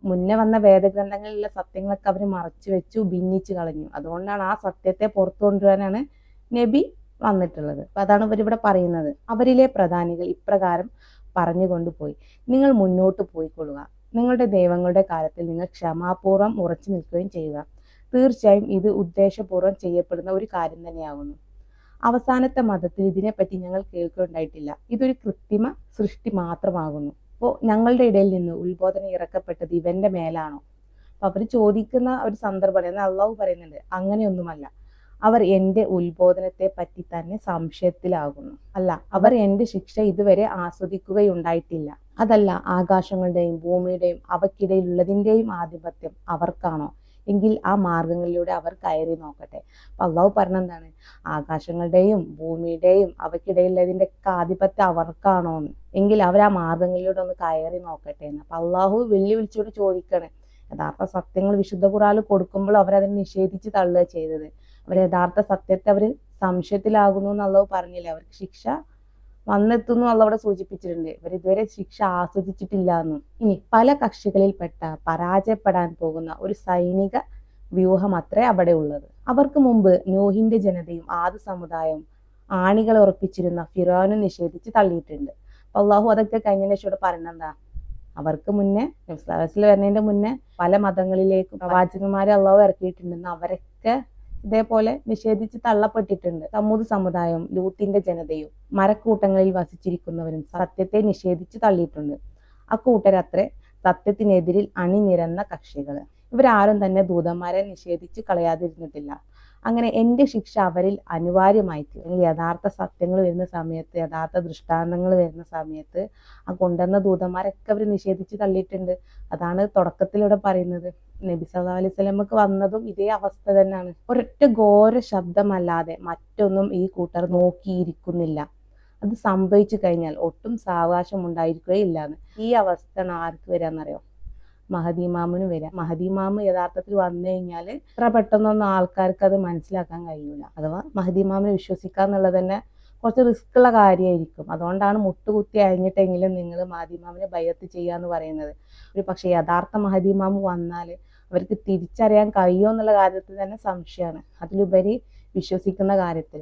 മുന്നേ വന്ന വേദഗ്രന്ഥങ്ങളിലുള്ള സത്യങ്ങളൊക്കെ അവർ മറച്ചു വെച്ചു, ഭിന്നിച്ചു കളഞ്ഞു. അതുകൊണ്ടാണ് ആ സത്യത്തെ പുറത്തു കൊണ്ടുവരാനാണ് നബി വന്നിട്ടുള്ളത്. അപ്പൊ അതാണ് ഇവരിവിടെ പറയുന്നത്. അവരിലെ പ്രധാനികൾ ഇപ്രകാരം പറഞ്ഞുകൊണ്ടുപോയി: നിങ്ങൾ മുന്നോട്ട് പോയിക്കൊള്ളുക. നിങ്ങളുടെ ദൈവങ്ങളുടെ കാര്യത്തിൽ നിങ്ങൾ ക്ഷമാപൂർവ്വം ഉറച്ചു നിൽക്കുകയും ചെയ്യുക. തീർച്ചയായും ഇത് ഉദ്ദേശപൂർവ്വം ചെയ്യപ്പെടുന്ന ഒരു കാര്യം തന്നെയാകുന്നു. അവസാനത്തെ മതത്തിൽ ഇതിനെപ്പറ്റി ഞങ്ങൾ കേൾക്കുകയുണ്ടായിട്ടില്ല. ഇതൊരു കൃത്രിമ സൃഷ്ടി മാത്രമാകുന്നു. അപ്പോൾ ഞങ്ങളുടെ ഇടയിൽ നിന്ന് ഉത്ബോധനം ഇറക്കപ്പെട്ടത് ഇവന്റെ മേലാണോ? അപ്പൊ അവർ ചോദിക്കുന്ന ഒരു സന്ദർഭമാണ്. എന്നാൽ അള്ളാഹു പറയുന്നുണ്ട്, അങ്ങനെയൊന്നുമല്ല. അവർ എൻ്റെ ഉത്ബോധനത്തെ പറ്റി തന്നെ സംശയത്തിലാകുന്നു. അല്ല, അവർ എൻ്റെ ശിക്ഷ ഇതുവരെ ആസ്വദിക്കുകയുണ്ടായിട്ടില്ല. അതല്ല, ആകാശങ്ങളുടെയും ഭൂമിയുടെയും അവയ്ക്കിടയിലുള്ളതിൻ്റെയും ആധിപത്യം അവർക്കാണോ? എങ്കിൽ ആ മാർഗങ്ങളിലൂടെ അവർ കയറി നോക്കട്ടെ. അപ്പൊ അള്ളാഹു പറഞ്ഞെന്താണ്? ആകാശങ്ങളുടെയും ഭൂമിയുടെയും അവയ്ക്കിടയിലുള്ളതിൻ്റെ ആധിപത്യം അവർക്കാണോ എന്ന്. എങ്കിൽ അവർ ആ മാർഗങ്ങളിലൂടെ ഒന്ന് കയറി നോക്കട്ടെ എന്ന്. അപ്പൊ അള്ളാഹു വെല്ലുവിളിച്ചോട് ചോദിക്കണേ. യഥാർത്ഥ സത്യങ്ങൾ വിശുദ്ധ ഖുർആനിൽ കൊടുക്കുമ്പോൾ അവരതിനെ നിഷേധിച്ച് തള്ളുക ചെയ്തത്. അവർ യഥാർത്ഥ സത്യത്തെ അവർ സംശയത്തിലാകുന്നു എന്ന് അള്ളാഹു പറഞ്ഞില്ലേ? അവർക്ക് ശിക്ഷ വന്നെത്തുന്നു അള്ളാഹു സൂചിപ്പിച്ചിട്ടുണ്ട്. ഇവർ ഇതുവരെ ശിക്ഷ ആസ്വദിച്ചിട്ടില്ല എന്നും. ഇനി പല കക്ഷികളിൽപ്പെട്ട പരാജയപ്പെടാൻ പോകുന്ന ഒരു സൈനിക വ്യൂഹം അത്രേ അവിടെ ഉള്ളത്. അവർക്ക് മുമ്പ് നൂഹിന്റെ ജനതയും ആദ് സമുദായവും ആണികൾ ഉറപ്പിച്ചിരുന്ന ഫിറോനും നിഷേധിച്ച് തള്ളിയിട്ടുണ്ട്. അള്ളാഹു അതൊക്കെ കഴിഞ്ഞതിന് ശേഷം പറയുന്നെന്താ? അവർക്ക് മുന്നേ നബിസ്വല്ലല്ലാഹു വരുന്നതിന്റെ മുന്നേ പല മതങ്ങളിലേക്കും പ്രവാചകന്മാരെ അള്ളാഹു ഇറക്കിയിട്ടുണ്ടെന്ന് അവരൊക്കെ ഇതേപോലെ നിഷേധിച്ച് തള്ളപ്പെട്ടിട്ടുണ്ട്. സമൂത് സമുദായം, ലൂത്തിന്റെ ജനതയും മരക്കൂട്ടങ്ങളിൽ വസിച്ചിരിക്കുന്നവരും സത്യത്തെ നിഷേധിച്ച് തള്ളിയിട്ടുണ്ട്. അക്കൂട്ടരത്രേ സത്യത്തിനെതിരിൽ അണിനിരന്ന കക്ഷികൾ. ഇവരാരും തന്നെ ദൂതന്മാരെ നിഷേധിച്ച് കളയാതിരുന്നിട്ടില്ല. അങ്ങനെ എൻ്റെ ശിക്ഷ അവരിൽ അനിവാര്യമായിട്ട് യഥാർത്ഥ സത്യങ്ങൾ വരുന്ന സമയത്ത്, യഥാർത്ഥ ദൃഷ്ടാന്തങ്ങൾ വരുന്ന സമയത്ത് ആ കൊണ്ടുവന്ന ദൂതന്മാരൊക്കെ അവർ നിഷേധിച്ച് തള്ളിയിട്ടുണ്ട്. അതാണ് തുടക്കത്തിലൂടെ പറയുന്നത്. നബി സല്ലല്ലാഹു അലൈഹി വസല്ലമക്ക് വന്നതും ഇതേ അവസ്ഥ തന്നെയാണ്. ഒരൊറ്റ ഘോര ശബ്ദമല്ലാതെ മറ്റൊന്നും ഈ കൂട്ടർ നോക്കിയിരിക്കുന്നില്ല. അത് സംഭവിച്ചു കഴിഞ്ഞാൽ ഒട്ടും സാവകാശം ഉണ്ടായിരിക്കുകയില്ലാന്ന്. ഈ അവസ്ഥ ആർക്ക് വരാന്നറിയോ? മഹദി ഇമാമിന് വരാം. മഹദി ഇമാമ് യഥാർത്ഥത്തിൽ വന്നു കഴിഞ്ഞാൽ ഇത്ര പെട്ടെന്നൊന്നും ആൾക്കാർക്ക് അത് മനസ്സിലാക്കാൻ കഴിയൂല. അഥവാ മഹദി ഇമാമിനെ വിശ്വസിക്കുക എന്നുള്ളത് തന്നെ കുറച്ച് റിസ്ക് ഉള്ള കാര്യമായിരിക്കും. അതുകൊണ്ടാണ് മുട്ടുകുത്തി അഴിഞ്ഞിട്ടെങ്കിലും നിങ്ങൾ മഹദി ഇമാമിനെ ബൈഅത്ത് ചെയ്യാന്ന് പറയുന്നത്. ഒരു പക്ഷേ യഥാർത്ഥ മഹദി ഇമാമ് വന്നാൽ അവർക്ക് തിരിച്ചറിയാൻ കഴിയുമോ എന്നുള്ള കാര്യത്തിൽ തന്നെ സംശയമാണ്, അതിലുപരി വിശ്വസിക്കുന്ന കാര്യത്തിൽ.